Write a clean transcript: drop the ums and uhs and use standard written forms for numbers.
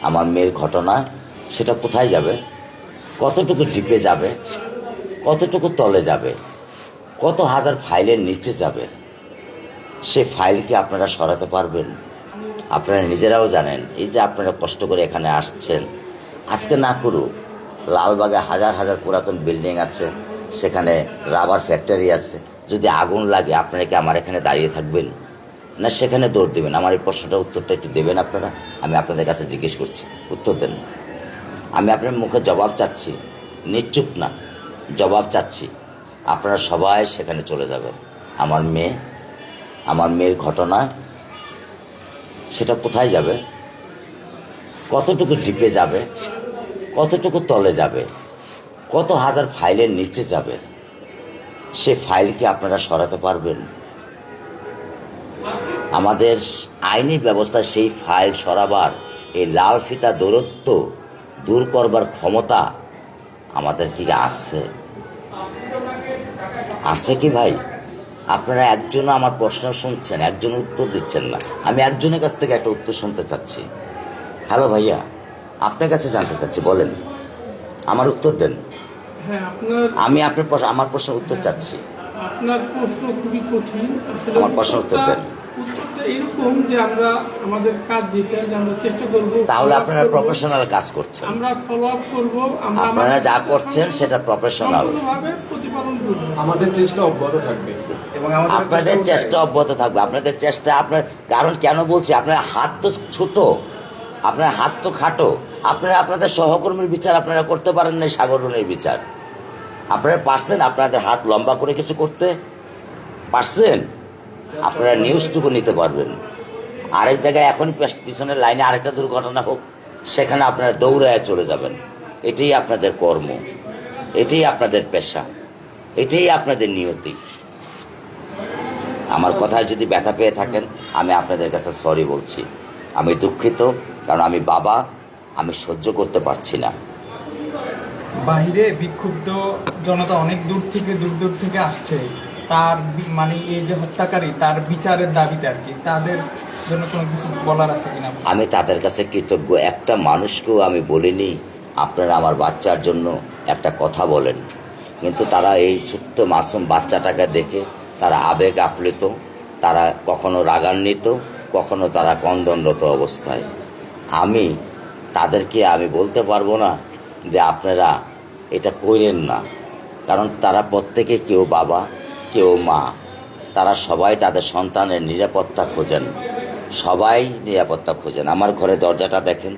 আমার মেয়ের ঘটনা, সেটা কোথায় যাবে, কতটুকু ডিপে যাবে, কতটুকু তলে যাবে, কত হাজার ফাইলের নিচে যাবে, সে ফাইলকে আপনারা সরাতে পারবেন? আপনারা নিজেরাও জানেন, এই যে আপনারা কষ্ট করে এখানে আসছেন, আজকে না করুক, লালবাগে হাজার হাজার পুরাতন বিল্ডিং আছে, সেখানে রাবার ফ্যাক্টরি আছে, যদি আগুন লাগে আপনারা কি আমার এখানে দাঁড়িয়ে থাকবেন, না সেখানে দৌড় দেবেন? আমার এই প্রশ্নটা উত্তরটা একটু দেবেন আপনারা। আমি আপনাদের কাছে জিজ্ঞেস করছি, উত্তর দেন। আমি আপনার মুখে জবাব চাচ্ছি, নিশ্চুপ না, জবাব চাচ্ছি। আপনারা সবাই সেখানে চলে যাবেন। আমার মেয়ের ঘটনা, সেটা কোথায় যাবে, কতটুকু ডিপে যাবে, কতটুকু তলে যাবে, কত হাজার ফাইলের নিচে যাবে, সে ফাইলকে আপনারা সরাতে পারবেন? আমাদের আইনি ব্যবস্থা সেই ফাইল সরাবার, এই লাল ফিতা দূরত্ব দূর করবার ক্ষমতা আমাদের কি আছে? আছে কি ভাই? আপনারা একজনও আমার প্রশ্ন শুনছেন, একজন উত্তর দিচ্ছেন না। আমি একজনের কাছ থেকে একটা উত্তর শুনতে চাচ্ছি। হ্যালো ভাইয়া, আপনার কাছে জানতে চাচ্ছি, বলেন, আমার উত্তর দেন। আমি আমার প্রশ্নের উত্তর চাচ্ছি। আপনার প্রশ্ন খুবই কঠিন। আমার প্রশ্ন উত্তর দেন। উত্তরটা এরকম যে আমরা আমাদের কাজ যেটা, যে আমরা চেষ্টা করব, তাহলে আপনারা প্রফেশনাল কাজ করছেন, আমরা ফলো আপ করব, আপনারা যা করছেন সেটা প্রফেশনাল ভাবে প্রতিপালন করব। আমাদের চেষ্টা অব্যাহত থাকবে এবং আপনাদের চেষ্টা অব্যাহত থাকবে। আপনাদের চেষ্টা, আপনার কারণ কেন বলছি, আপনার হাত তো ছোট, আপনার হাত তো খাটো। আপনারা আপনাদের সহকর্মীর বিচার আপনারা করতে পারেন না, সাগরণের বিচার আপনারা পারছেন? আপনাদের হাত লম্বা করে কিছু করতে পারছেন? আপনারা নিউজটুকু নিতে পারবেন। আরেক জায়গায় এখনই পিছনের লাইনে আরেকটা দুর্ঘটনা হোক, সেখানে আপনারা দৌড়ায় চলে যাবেন। এটাই আপনাদের কর্ম, এটাই আপনাদের পেশা, এটাই আপনাদের নিয়তি। আমার কথায় যদি ব্যথা পেয়ে থাকেন, আমি আপনাদের কাছে সরি বলছি। আমি দুঃখিত, কারণ আমি বাবা, আমি সহ্য করতে পারছি না। বাহিরে বিক্ষুব্ধ জনতা অনেক দূর থেকে আসছে। তার মানে এই যে হত্যাকারী, তার বিচারের দাবিতে আর কি, তাদের জন্য কোনো কিছু বলার আছে কিনা? আমি তাদের কাছে কৃতজ্ঞ। একটা মানুষকেও আমি বলিনি আপনারা আমার বাচ্চার জন্য একটা কথা বলেন, কিন্তু তারা এই ছোট্ট মাসুম বাচ্চাটাকে দেখে তারা আবেগ আপ্লুত, তারা কখনো রাগান্বিত, কখনো তারা ক্রন্দনরত অবস্থায়। তাদেরকে আমি বলতে পারবো না যে আপনারা এটা করেন না, কারণ তারা প্রত্যেকে, কেউ বাবা, কেউ মা, তারা সবাই তাদের সন্তানের নিরাপত্তা খোঁজেন, সবাই নিরাপত্তা খোঁজেন। আমার ঘরে দরজাটা দেখেন,